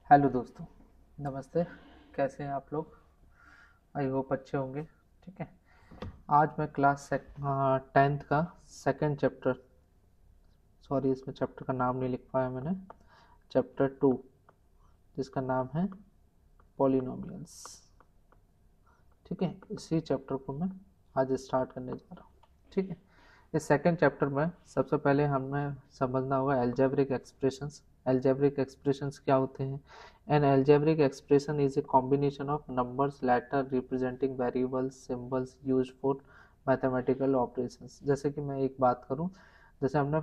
Hello दोस्तों, नमस्ते। कैसे हैं आप लोग? आई होप अच्छे होंगे। ठीक है। आज मैं क्लास 10th का सेकंड चैप्टर, सॉरी इसमें चैप्टर का नाम नहीं लिख पाया मैंने, चैप्टर 2 जिसका नाम है पॉलिनोमियल्स। ठीक है, इसी चैप्टर को मैं आज स्टार्ट करने जा रहा हूँ। ठीक है। इस सेकंड चैप्टर में सबसे पहले हमें समझना होगा एल्जेब्रिक एक्सप्रेशंस। एल्जेब्रिक एक्सप्रेशंस क्या होते हैं? An algebraic expression is a combination of numbers letter representing variables symbols used for mathematical operations. जैसे कि मैं एक बात करूं, जैसे हमने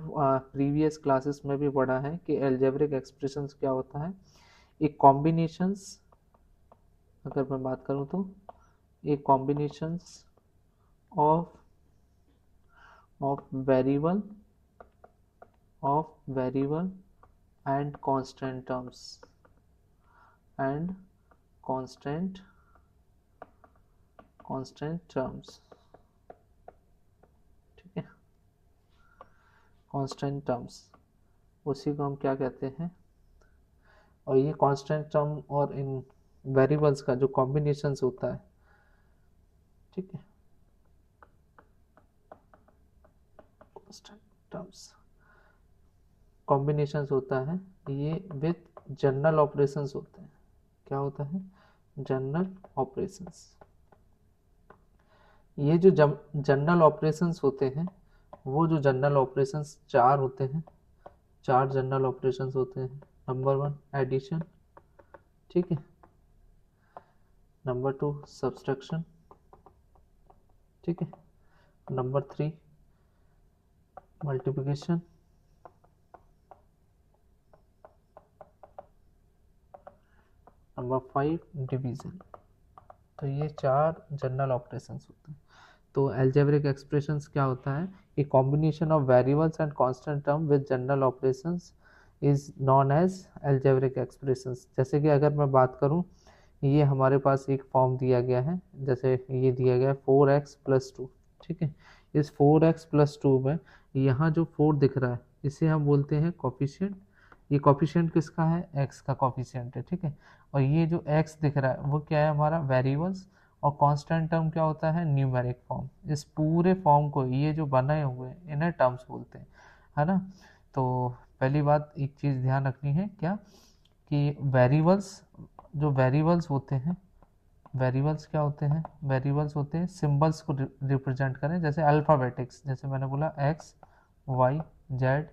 प्रीवियस क्लासेस में भी पढ़ा है कि एल्जेब्रिक एक्सप्रेशंस क्या होता है। एक कॉम्बिनेशंस, अगर मैं बात करूं तो एक combinations of variable and constant terms and constant terms। ठीक है, constant terms उसी को हम क्या कहते हैं। और ये constant term और इन वेरिएबल्स का जो कॉम्बिनेशंस होता है, ठीक है, constant terms कॉम्बिनेशंस होता है, ये विथ जनरल ऑपरेशंस होते हैं। क्या होता है? General operations. ये जो जनरल ऑपरेशंस होते हैं, वो जो जनरल ऑपरेशंस चार होते हैं, चार जनरल ऑपरेशंस होते हैं। नंबर 1 एडिशन, ठीक है। नंबर 2 सब्सट्रैक्शन, ठीक है। Number 3 multiplication, number 5 division. तो ये चार जनरल ऑपरेशंस होते हैं। तो एल्जेब्रिक एक्सप्रेशंस क्या होता है? A combination of variables and constant term with general operations is known as algebraic expressions. जैसे कि अगर मैं बात करूं, ये हमारे पास एक फॉर्म दिया गया है, जैसे ये दिया गया है 4x+2। ठीक है। इस 4x+2 में यहाँ जो 4 दिख रहा है इसे हम बोलते हैं कॉफिशिएंट। ये कॉफिशिएंट किसका है? x का कॉफिशिएंट है। ठीक है। और ये जो x दिख रहा है वो क्या है? हमारा वेरिएबल्स। और कांस्टेंट टर्म क्या होता है? Numeric form. इस पूरे फॉर्म को, ये जो बने हुए हैं, इन्हें टर्म्स बोलते हैं, है ना। तो पहली बात एक चीज़ ध्यान रखनी है, क्या कि वेरिएबल्स होते हैं, वेरिएबल्स क्या होते हैं? वेरिएबल्स होते हैं सिंबल्स को रिप्रेजेंट करें, जैसे अल्फ़ाबेटिक्स, जैसे मैंने बोला x y z।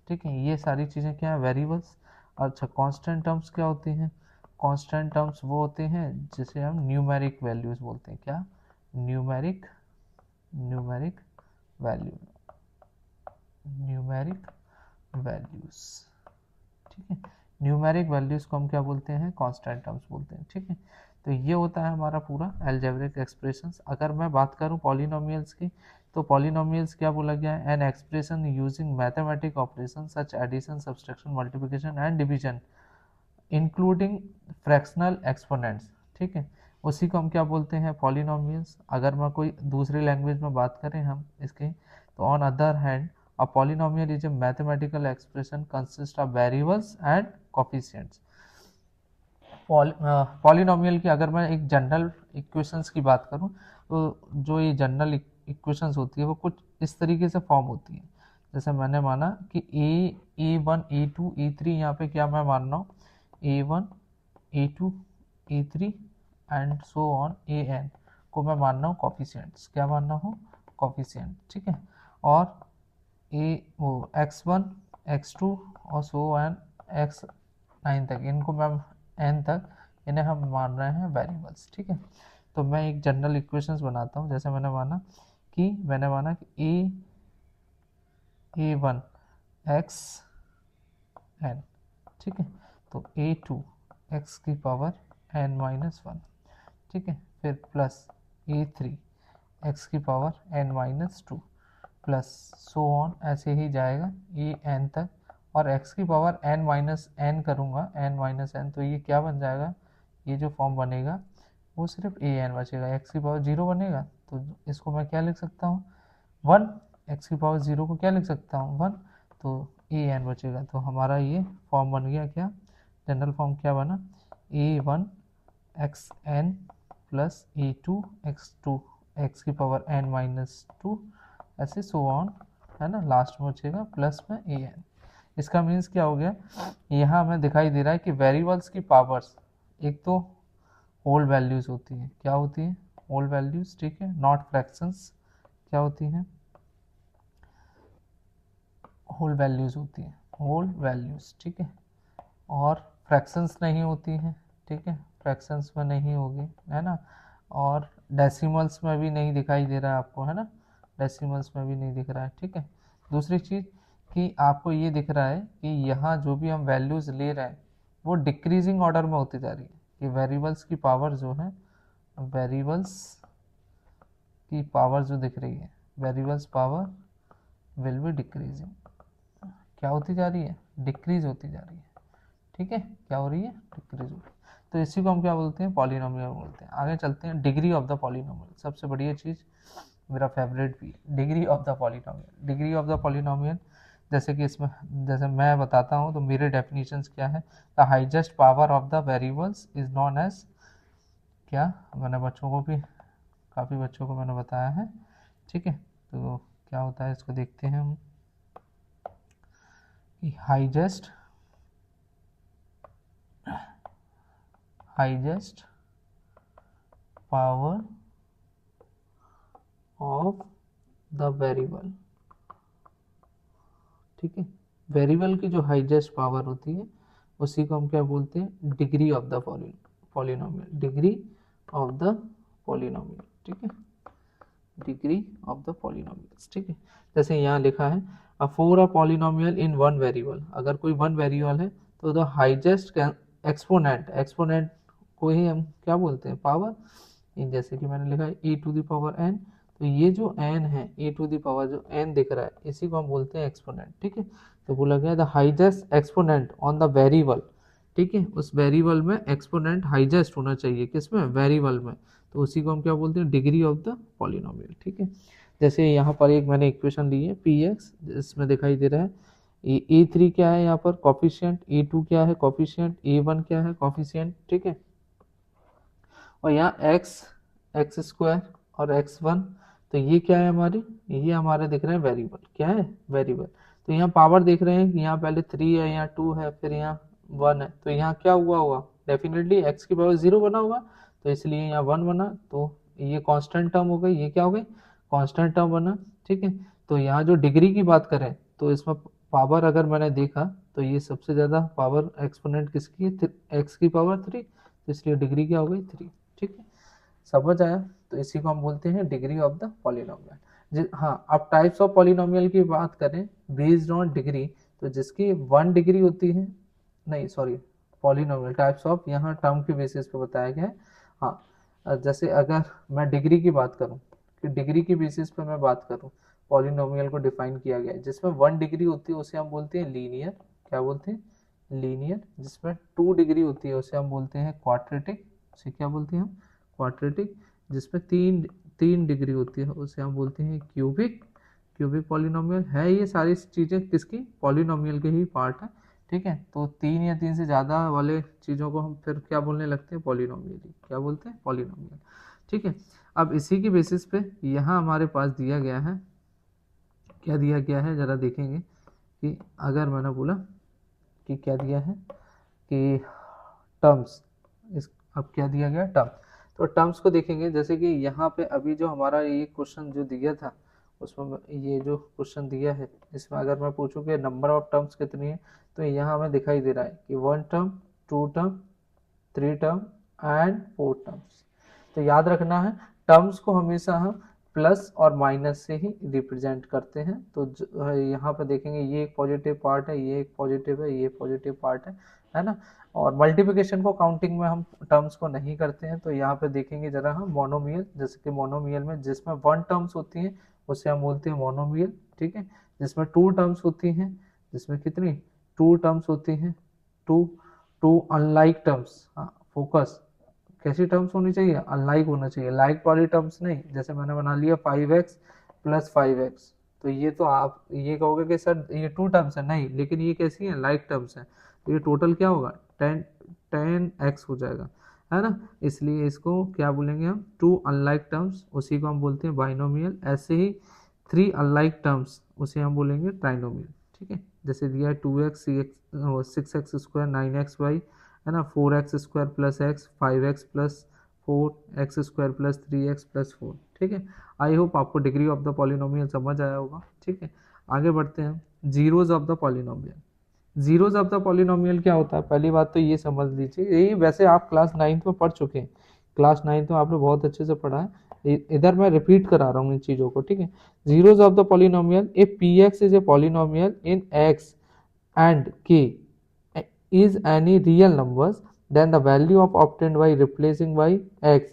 ठीक है, ये सारी चीज़ें क्या है? वेरिएबल्स। अच्छा, कांस्टेंट टर्म्स क्या होती हैं? कांस्टेंट टर्म्स वो होते हैं जिसे हम न्यूमेरिक वैल्यूज बोलते हैं। क्या? Numeric numeric value numeric values. ठीक है। न्यूमेरिक वैल्यूज को हम क्या बोलते हैं? कांस्टेंट टर्म्स बोलते हैं। ठीक है। तो ये होता है हमारा पूरा एल्जेब्रिक एक्सप्रेशंस। अगर मैं बात करूं पॉलिनोमियल्स की, तो पॉलिनोमियल्स क्या बोला गया है? An expression using mathematic operation such addition subtraction multiplication and division including fractional exponents. ठीक है। उसी को हम क्या बोलते हैं? पॉलिनोमियल्स। अगर मैं कोई दूसरी लैंग्वेज में बात करें हम इसकी, तो on other hand a polynomial is a mathematical expression consist of variables and coefficients। Polynomial की अगर मैं एक जनरल इक्वेशंस की बात करूं, तो जो ये जनरल इक्वेशंस होती है वो कुछ इस तरीके से फॉर्म होती है। जैसे मैंने माना कि a1 a2 a3, यहाँ पे क्या मैं मान रहा हूँ? a1 a2 a3 and so on an को मैं मान रहा हूँ कॉफिशिएंट्स। क्या मान रहा हूँ? कॉफिशिएंट। ठीक है। और वो x1 x2 और सो एन x9 तक, इनको मैं n तक, इन्हें हम मान रहे हैं वेरिएबल्स। ठीक है। तो मैं एक जनरल इक्वेशंस बनाता हूँ। जैसे मैंने माना कि a1 x n, ठीक है। तो a2 x की पावर n-1, ठीक है। फिर प्लस a3 x की power n-2 plus so on, ऐसे ही जाएगा ये n तक। और x की पावर n-n करूँगा, n-n, तो ये क्या बन जाएगा? ये जो फॉर्म बनेगा वो सिर्फ an बचेगा, x की पावर 0 बनेगा। तो इसको मैं क्या लिख सकता हूँ? 1। x की पावर 0 को क्या लिख सकता हूँ? 1। तो an बचेगा। तो हमारा ये फॉर्म बन गया क्या? जनरल फॉर्म क्या बना, a1 xn plus a2 x2 x की पावर n माइनस 2 ऐसे सो ऑन, है ना, लास्ट में बचेगा प्लस में an। इसका मीन्स क्या हो गया, यहाँ हमें दिखाई दे रहा है कि वेरिएबल्स की पावर्स एक तो होल वैल्यूज होती हैं, क्या होती है, होल वैल्यूज, ठीक है, नॉट फ्रैक्शंस, क्या होती हैं, होल वैल्यूज होती हैं, होल वैल्यूज, ठीक है, और फ्रैक्शंस नहीं होती हैं, ठीक है, फ्रैक्शंस में नहीं होगी, है ना, और डेसिमल्स में भी नहीं दिखाई दे रहा है आपको, है ना, डेसिमल्स में भी नहीं दिख रहा है, ठीक है। दूसरी चीज़ कि आपको ये दिख रहा है कि यहाँ जो भी हम वैल्यूज़ ले रहे हैं वो डिक्रीजिंग ऑर्डर में होती जा रही है, कि वेरिएबल्स की पावर जो है, वेरिएबल्स की पावर जो दिख रही है, variables power will be decreasing, क्या होती जा रही है, डिक्रीज होती जा रही है, ठीक है, क्या हो रही है, डिक्रीज हो रही है। तो इसी को हम क्या बोलते हैं, पॉलिनोमियल बोलते हैं। आगे चलते हैं, डिग्री ऑफ द पॉलिनोमियल, सबसे बढ़िया चीज़, मेरा फेवरेट भी, degree of the polynomial. Degree of the polynomial जैसे कि इसमें, जैसे मैं बताता हूँ तो मेरे डेफिनेशंस क्या है, the highest power of the variables is known as, क्या, मैंने बच्चों को भी, काफ़ी बच्चों को मैंने बताया है, ठीक है। तो क्या होता है, इसको देखते हैं हम, कि highest power of the variable, ठीक है, वेरिएबल की जो हाइजेस्ट पावर होती है उसी को हम क्या बोलते हैं, degree of the polynomial, degree of the polynomial, ठीक है, डिग्री ऑफ द पॉलिनोमियल, ठीक है। जैसे यहाँ लिखा है, for a polynomial in one variable, अगर कोई वन वेरिएबल है तो द हाइजेस्ट एक्सपोनेंट, एक्सपोनेंट को ही हम क्या बोलते हैं, पावर, इन, जैसे कि मैंने लिखा है e to the power n, तो ये जो n है, e टू द पावर जो n दिख रहा है, इसी को हम बोलते हैं एक्सपोनेंट, ठीक है। तो बोला गया the highest exponent on the variable, ठीक है, उस वेरिएबल में एक्सपोनेंट हाइजेस्ट होना चाहिए, किसमें, वेरिएबल में, तो उसी को हम क्या बोलते हैं, डिग्री ऑफ द पॉलिनोमियल, ठीक है। जैसे यहाँ पर एक मैंने इक्वेशन ली है px, इसमें दिखाई दे रहा है a3 क्या है यहाँ पर कॉफिशिएंट, a2 क्या है कॉफिशिएंट, a1 क्या है कॉफिशिएंट, ठीक है, और यहाँ एक्स स्क्वायर और x1, तो ये क्या है हमारी, ये हमारे दिख रहे हैं वेरिएबल, क्या है, वेरिएबल। तो यहाँ पावर देख रहे हैं कि यहाँ पहले 3 है, यहाँ 2 है, फिर यहाँ 1 है, तो यहाँ क्या हुआ होगा, डेफिनेटली x की पावर 0 बना होगा, तो इसलिए यहाँ 1 बना, तो ये कांस्टेंट टर्म हो गई, ये क्या हो गई, कांस्टेंट टर्म बना, ठीक है। तो यहाँ जो डिग्री की बात करें तो इसमें पावर अगर मैंने देखा तो ये सबसे ज़्यादा पावर एक्सपोनेंट किसकी है, x की पावर 3, तो इसलिए डिग्री क्या हो गई 3, ठीक है, समझ आया। तो इसी को हम बोलते हैं डिग्री ऑफ द पॉलिनोमियल। हाँ, अब टाइप्स ऑफ पॉलिनोमियल की बात करें बेस्ड ऑन डिग्री, तो जिसकी 1 डिग्री होती है, नहीं सॉरी, पॉलिनोमियल टाइप्स ऑफ, यहाँ टर्म के बेसिस पे बताया गया है। हाँ, जैसे अगर मैं डिग्री की बात करूँ, कि डिग्री की बेसिस पे मैं बात करूँ, पॉलिनोमियल को डिफाइन किया गया है, जिसमें 1 डिग्री होती है उसे हम बोलते हैं लीनियर, क्या बोलते हैं, लीनियर। जिसमें 2 डिग्री होती है उसे हम बोलते हैं क्वाड्रेटिक, उसे क्या बोलते हैं हम, क्वाड्रेटिक। जिसमें तीन डिग्री होती है उसे हम बोलते हैं क्यूबिक, क्यूबिक पॉलिनोमियल है। ये सारी चीज़ें किसकी, पॉलिनोमियल के ही पार्ट है, ठीक है। तो 3 या 3 से ज़्यादा वाले चीज़ों को हम फिर क्या बोलने लगते हैं, पॉलिनोमियल, क्या बोलते हैं, पॉलिनोमियल, ठीक है। अब इसी की बेसिस पे यहाँ हमारे पास दिया गया है, क्या दिया गया है ज़रा देखेंगे, कि अगर मैंने बोला कि क्या दिया है, कि टर्म्स, इस, अब क्या दिया गया, टर्म, तो टर्म्स को देखेंगे। जैसे कि यहाँ पे अभी जो हमारा ये क्वेश्चन जो दिया था उसमें, ये जो क्वेश्चन दिया है इसमें अगर मैं पूछूं कि नंबर ऑफ टर्म्स कितनी है, तो यहाँ हमें दिखाई दे रहा है कि 1 term, 2 term, 3 term and 4 terms. तो याद रखना है, टर्म्स को हमेशा हम प्लस और माइनस से ही रिप्रेजेंट करते हैं। तो यहाँ पे देखेंगे ये एक पॉजिटिव पार्ट है, ये एक पॉजिटिव है, ये पॉजिटिव पार्ट है ना। और मल्टीप्लिकेशन को काउंटिंग में हम टर्म्स को नहीं करते हैं। तो यहाँ पे देखेंगे जरा हम मोनोमियल, जैसे कि मोनोमियल में जिसमें 1 टर्म्स होती हैं उसे हम बोलते हैं मोनोमियल, ठीक है। जिसमें 2 टर्म्स होती हैं, जिसमें कितनी 2 टर्म्स होती हैं, टू अनलाइक टर्म्स, हाँ फोकस, कैसी टर्म्स होनी चाहिए, अनलाइक होना चाहिए, लाइक वाली टर्म्स नहीं। जैसे मैंने बना लिया 5x प्लस 5x, तो ये तो आप ये कहोगे कि सर ये 2 टर्म्स है, नहीं, लेकिन ये कैसी है, लाइक टर्म्स है, तो ये टोटल क्या होगा 10x हो जाएगा, है ना। इसलिए इसको क्या बोलेंगे हम, टू अनलाइक टर्म्स, उसी को हम बोलते हैं बाइनोमियल। ऐसे ही थ्री अनलाइक टर्म्स, उसे हम बोलेंगे ट्राइनोमियल, ठीक है। जैसे दिया है 2x 6x स्क्वायर 9xy, है ना, 4x square plus x 5x plus 4x square plus 3x plus 4, ठीक है। आई होप आपको डिग्री ऑफ द पॉलिनोमियल समझ आया होगा, ठीक है। आगे बढ़ते हैं, zeros of the polynomial. Zeros of the polynomial क्या होता है, पहली बात तो ये समझ लीजिए, ये वैसे आप क्लास 9th में पढ़ चुके हैं, क्लास 9th में आपने बहुत अच्छे से पढ़ा है, इधर मैं रिपीट करा रहा हूँ इन चीज़ों को, ठीक है। zeros of the polynomial, if px is a polynomial in x and k is any real numbers, then the value of obtained by replacing by x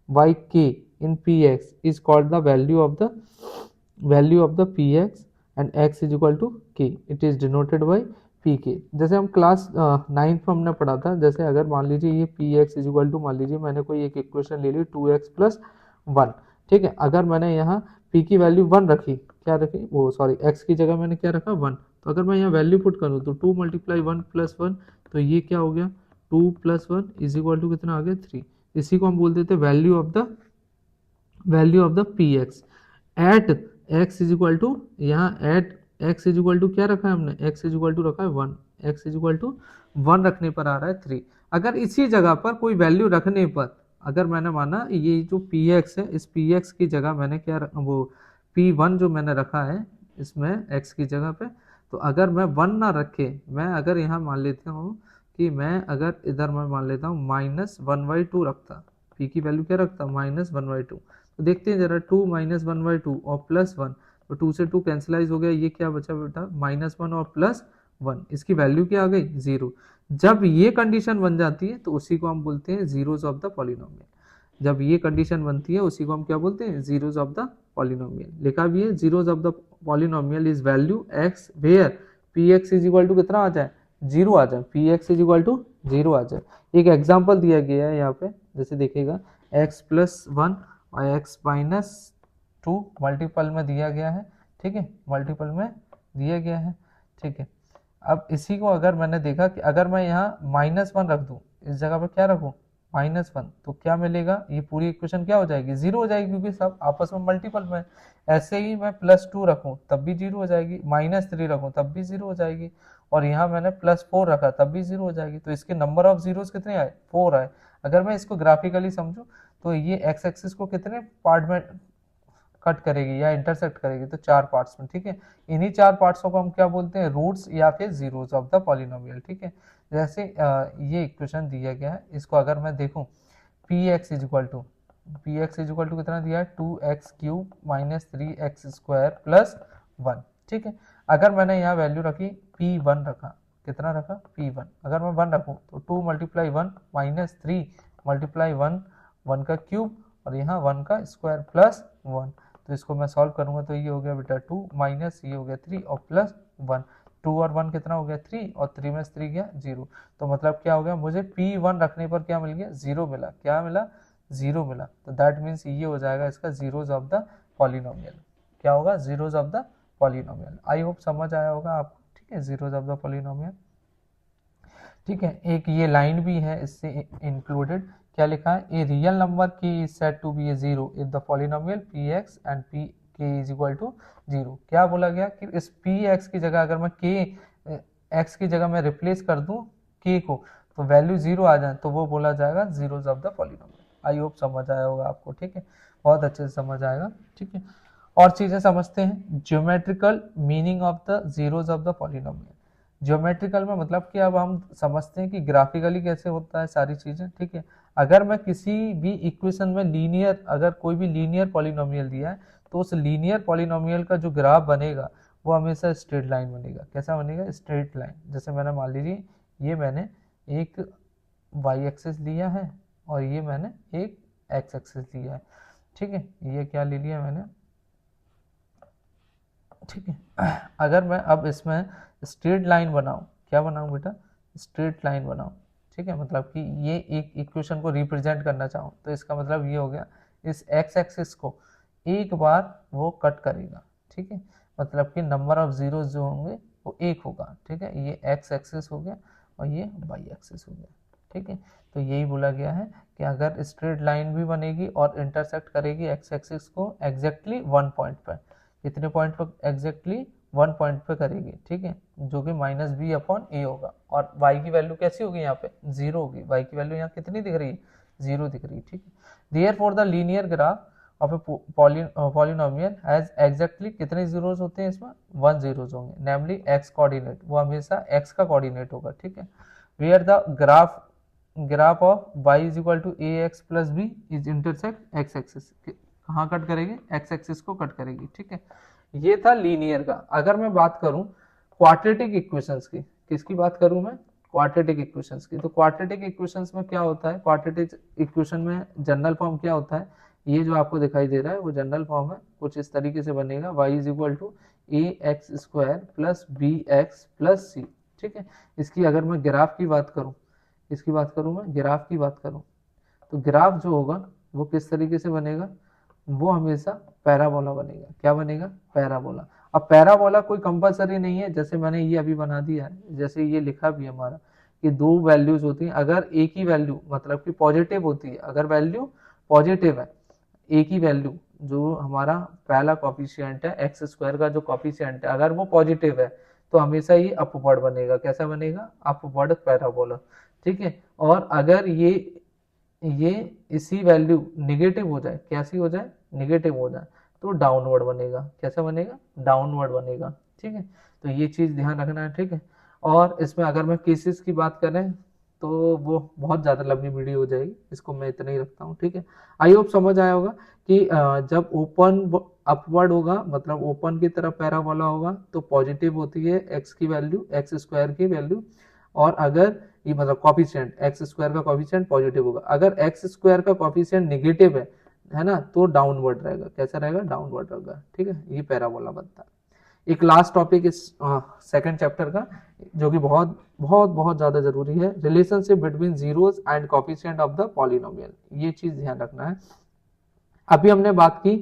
by k in px is called the value of the px, and x is equal to k, it is denoted by pk। जैसे हम class 9th में हमने पढ़ा था, जैसे अगर मान लीजिए ये px इज इक्वल टू, मान लीजिए मैंने कोई एक इक्वेशन ले ली 2x प्लस 1, ठीक है। अगर मैंने यहाँ p की वैल्यू 1 रखी, क्या रखी, वो सॉरी x की जगह मैंने क्या रखा 1, तो अगर मैं यहाँ वैल्यू पुट करूँ तो 2 मल्टीप्लाई 1 प्लस 1, तो ये क्या हो गया 2 प्लस 1 इज इक्वल टू कितना आ गया 3। इसी को हम बोलते थे value of the P X at X is equal to, यहाँ at X is equal to क्या रखा है हमने, एक्स इज इक्वल टू रखा है 1, एक्स इज इक्वल टू 1 रखने पर आ रहा है 3। अगर इसी जगह पर कोई वैल्यू रखने पर, अगर मैंने माना ये जो पी एक्स है, इस पी एक्स की जगह मैंने क्या वो p1 जो मैंने रखा है इसमें x की जगह पे, तो अगर मैं 1 ना रखे, मैं अगर यहाँ मान लेता हूँ कि मैं अगर इधर मैं मान लेता हूँ -1/2 रखता, p की वैल्यू क्या रखता -1/2, तो देखते हैं जरा 2 -1/2 और +1, तो 2 से 2 कैंसिलाइज हो गया, ये क्या बचा बेटा -1 और +1, इसकी वैल्यू क्या आ गई 0। जब ये कंडीशन बन जाती है तो उसी को हम बोलते हैं जीरोज ऑफ द पॉलिनोमियल। जब ये कंडीशन बनती है उसी को हम क्या बोलते हैं, जीरोज ऑफ द पॉलिनोमियल। लिखा भी है zeros of the polynomial is value x where px is equal to कितना आ जाए 0 आ जाए, px इज इक्वल टू 0 आ जाए। एक एग्जांपल दिया गया है यहाँ पे, जैसे देखिएगा x प्लस 1 और x माइनस 2 मल्टीपल में दिया गया है, ठीक है, मल्टीपल में दिया गया है, ठीक है। अब इसी को अगर मैंने देखा कि अगर मैं यहाँ -1 रख दूं, इस जगह पर क्या रखूं -1, तो क्या मिलेगा, ये पूरी इक्वेशन क्या हो जाएगी 0 हो जाएगी, क्योंकि सब आपस में मल्टीपल में। ऐसे ही मैं +2 रखूं तब भी 0 हो जाएगी, -3 रखूं तब भी 0 हो जाएगी, और यहाँ मैंने +4 रखा तब भी 0 हो जाएगी। तो इसके नंबर ऑफ जीरोस कितने आए 4 आए। अगर मैं इसको ग्राफिकली समझूं तो ये एक्स एक्सिस को कितने पार्ट में कट करेगी या इंटरसेक्ट करेगी, तो 4 पार्ट्स में, ठीक है। इन्हीं 4 पार्ट्सों को हम क्या बोलते हैं, रूट्स या फिर जीरोस ऑफ द पॉलिनोमियल, ठीक है। जैसे ये इक्वेशन दिया गया है, इसको अगर मैं देखूं px इज इक्वल टू कितना दिया है 2x³ - 3x² प्लस 1, ठीक है। अगर मैंने यहाँ वैल्यू रखी p1 रखा, कितना रखा p1, अगर मैं 1 रखूं तो 2 × 1 - 3 × 1 1 का क्यूब और यहाँ 1 का स्क्वायर प्लस 1, तो इसको मैं सॉल्व करूंगा तो ये हो गया बेटा 2 माइनस ये हो गया 3 और प्लस 1, 2 और 1 कितना हो गया 3 और 3 में 3 गया 0। तो मतलब क्या हो गया, मुझे p1 रखने पर क्या मिल गया 0 मिला, क्या मिला 0 मिला। तो दैट मीन्स ये हो जाएगा इसका जीरोज ऑफ द पॉलिनोमियल, क्या होगा zeros of the polynomial. I hope समझ आया होगा आपको, ठीक है, जीरोज ऑफ द पॉलिनोमियल, ठीक है। एक ये लाइन भी है इससे इंक्लूडेड, क्या लिखा है, a real number k is said to be a 0 if the polynomial px and pk is equal to 0। क्या बोला गया कि इस px की जगह अगर मैं x की जगह मैं रिप्लेस कर दूं k को, तो वैल्यू 0 आ जाए, तो वो बोला जाएगा zeros of the polynomial. I hope समझ आया होगा आपको, ठीक है, बहुत अच्छे से समझ आएगा, ठीक है। और चीजें समझते हैं, geometrical meaning of the zeros of the polynomial. Geometrical में मतलब कि अब हम समझते हैं कि ग्राफिकली कैसे होता है सारी चीजें, ठीक है। अगर मैं किसी भी इक्वेशन में लीनियर, अगर कोई भी लीनियर पॉलिनोमियल दिया है, तो उस लीनियर पॉलिनोमियल का जो ग्राफ बनेगा वो हमेशा स्ट्रेट लाइन बनेगा। कैसा बनेगा, स्ट्रेट लाइन। जैसे मैंने मान लीजिए ये मैंने एक y एक्सिस लिया है और ये मैंने एक x एक्सिस लिया है, ठीक है, ये क्या ले लिया मैंने, ठीक है। अगर मैं अब इसमें स्ट्रेट लाइन बनाऊं, क्या बनाऊं बेटा, स्ट्रेट लाइन बनाऊं, ठीक है, मतलब कि ये एक इक्वेशन को रिप्रेजेंट करना चाहूँ, तो इसका मतलब ये हो गया इस x एक्सिस को एक बार वो कट करेगा, ठीक है, मतलब कि नंबर ऑफ जीरोस जो होंगे वो 1 होगा, ठीक है। ये x एक्सिस हो गया और ये वाई एक्सिस हो गया, ठीक है। तो यही बोला गया है कि अगर स्ट्रेट लाइन भी बनेगी और इंटरसेक्ट करेगी एक्स एक्सिस को एग्जैक्टली 1 पॉइंट पर, कितने पॉइंट पर, एग्जैक्टली 1 पॉइंट पे करेगी, ठीक है, जो कि -b/a होगा, और y की वैल्यू कैसी होगी, यहाँ पे 0 होगी, y की वैल्यू यहाँ कितनी दिख रही है, 0 दिख रही है, ठीक है। Therefore the linear graph of a polynomial has exactly कितने जीरोस होते हैं इसमें, 1 जीरोस होंगे, नेमली x कोऑर्डिनेट, वो हमेशा x का कोऑर्डिनेट होगा, ठीक है। Where the graph of y is equal to ax plus b is intersect x axis, कहाँ कट करेगी, x एक्सिस को कट करेगी, ठीक है। ये था लीनियर का। अगर मैं बात करूं क्वाड्रेटिक इक्वेशंस की, किसकी बात करूं मैं, क्वाड्रेटिक इक्वेशंस की, तो क्वाड्रेटिक इक्वेशंस में क्या होता है, क्वाड्रेटिक इक्वेशन में जनरल फॉर्म क्या होता है, ये जो आपको दिखाई दे रहा है वो जनरल फॉर्म है, कुछ इस तरीके से बनेगा, y is equal to ax² plus bx plus c, ठीक है। इसकी अगर मैं ग्राफ की बात करूं, इसकी बात करूं मैं ग्राफ की बात करूं, तो ग्राफ जो होगा वो किस तरीके से बनेगा, वो हमेशा पैराबोला बनेगा, क्या बनेगा, पैराबोला। अब पैराबोला कोई कंपलसरी नहीं है, जैसे मैंने ये अभी बना दिया है, जैसे ये लिखा भी है हमारा कि दो वैल्यूज होती हैं, अगर एक ही वैल्यू मतलब कि पॉजिटिव होती है, अगर वैल्यू पॉजिटिव है, एक ही वैल्यू जो हमारा पहला कॉफिशिएंट है x² का जो कॉफिशिएंट है, अगर वो पॉजिटिव है तो हमेशा ये अपवर्ड बनेगा, कैसा बनेगा, अपवर्ड पैराबोला, ठीक है। और अगर ये इसी वैल्यू निगेटिव हो जाए, कैसी हो जाए, निगेटिव हो जाए, तो डाउनवर्ड बनेगा, कैसा बनेगा, डाउनवर्ड बनेगा, ठीक है। तो ये चीज ध्यान रखना है, ठीक है। और इसमें अगर मैं केसेस की बात करें तो वो बहुत ज्यादा लंबी वीडियो हो जाएगी, इसको मैं इतना ही रखता हूँ, ठीक है। आई होप समझ आया होगा कि जब ओपन अपवर्ड होगा, मतलब ओपन की तरफ पैराबोला होगा, तो पॉजिटिव होती है x की वैल्यू, x² की वैल्यू, और अगर ये मतलब कॉफिशिएंट x² का कॉफिशिएंट पॉजिटिव होगा, अगर x² का कॉफिशिएंट निगेटिव है ना, तो डाउनवर्ड रहेगा, कैसा रहेगा, डाउनवर्ड रहेगा, ठीक है। ये पैराबोला बनता है। एक लास्ट टॉपिक इस सेकंड चैप्टर का, जो कि बहुत बहुत बहुत ज्यादा जरूरी है, relationship between zeros and coefficient of the polynomial, ये चीज ध्यान रखना है। अभी हमने बात की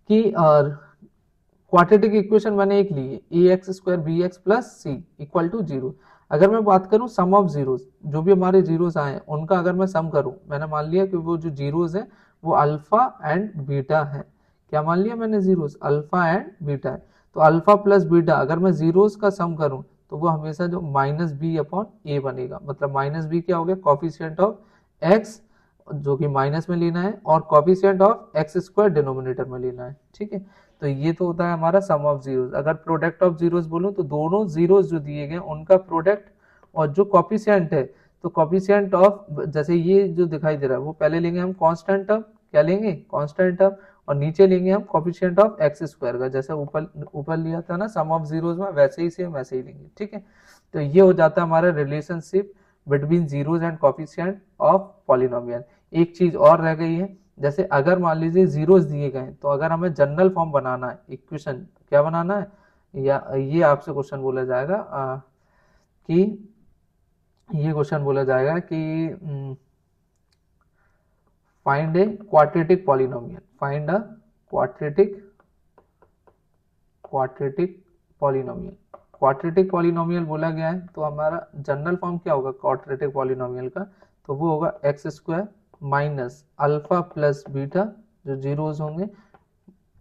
कि क्वाड्रेटिक इक्वेशन मैंने एक ली है, ax² bx plus c equal to 0। अगर मैं बात करूं सम ऑफ जीरोस, जो भी हमारे जीरोस आए उनका अगर मैं सम करूं, मैंने मान लिया कि वो जो जीरोस है वो अल्फा एंड बीटा है, क्या मान लिया मैंने, जीरोस अल्फा एंड बीटा है, तो अल्फा प्लस बीटा अगर मैं जीरोस का सम करूं तो वो हमेशा जो -b/a बनेगा, मतलब -b क्या हो गया, कॉफिशिएंट ऑफ x जो कि माइनस में लेना है, और कॉफिशिएंट ऑफ x² डिनोमिनेटर में लेना है, ठीक है। तो ये तो होता है हमारा सम ऑफ जीरोस। अगर प्रोडक्ट ऑफ जीरोस बोलूं तो दोनों जीरोस जो दिए गए उनका प्रोडक्ट, और जो कॉफिशिएंट है, तो कॉफिशिएंट ऑफ, जैसे ये जो दिखाई दे रहा है वो पहले लेंगे हम कांस्टेंट टर्म, क्या लेंगे, कांस्टेंट टर्म, और नीचे लेंगे हम कॉफिशिएंट ऑफ x² का, जैसे ऊपर लिया था ना सम ऑफ जीरोस में, वैसे ही सेम वैसे ही लेंगे, ठीक है। तो ये हो जाता है हमारा relationship between zeros and coefficient of polynomial. एक चीज और रह गई है, जैसे अगर मान लीजिए जीरोस दिए गए, तो अगर हमें जनरल फॉर्म बनाना है इक्वेशन, क्या बनाना है, या ये आपसे क्वेश्चन बोला जाएगा कि ये क्वेश्चन बोला जाएगा कि find a quadratic polynomial, find a quadratic polynomial, quadratic polynomial बोला गया है, तो हमारा जनरल फॉर्म क्या होगा क्वाड्रेटिक पॉलिनोमियल का, तो वो होगा x² minus alpha plus beta, जो जीरोस होंगे,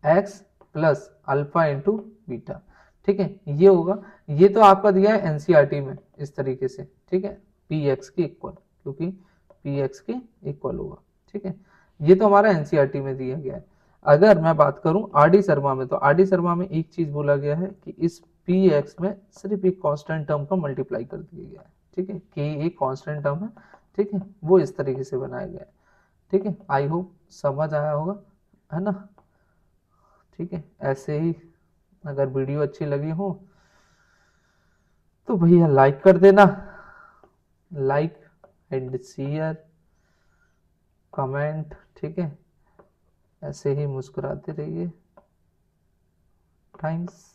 x plus alpha into beta, ठीक है। ये होगा, ये तो आपका दिया है एनसीईआरटी में इस तरीके से, ठीक है, px के इक्वल, क्योंकि px के इक्वल होगा, ठीक है। ये तो हमारा एनसीईआरटी में दिया गया है। अगर मैं बात करूं आरडी शर्मा में, तो आरडी शर्मा में एक चीज बोला गया है कि इस px में सिर्फ एक कांस्टेंट टर्म का मल्टीप्लाई कर दिया गया है, ठीक है, k एक कांस्टेंट टर्म है, ठीक है, वो इस तरीके से बनाया गया है, ठीक है। आई होप समझ आया होगा, है ना, ठीक है। ऐसे ही अगर वीडियो अच्छी लगी हो तो भैया लाइक कर देना, लाइक एंड शेयर, कमेंट, ठीक है। ऐसे ही मुस्कुराते रहिए, थैंक्स।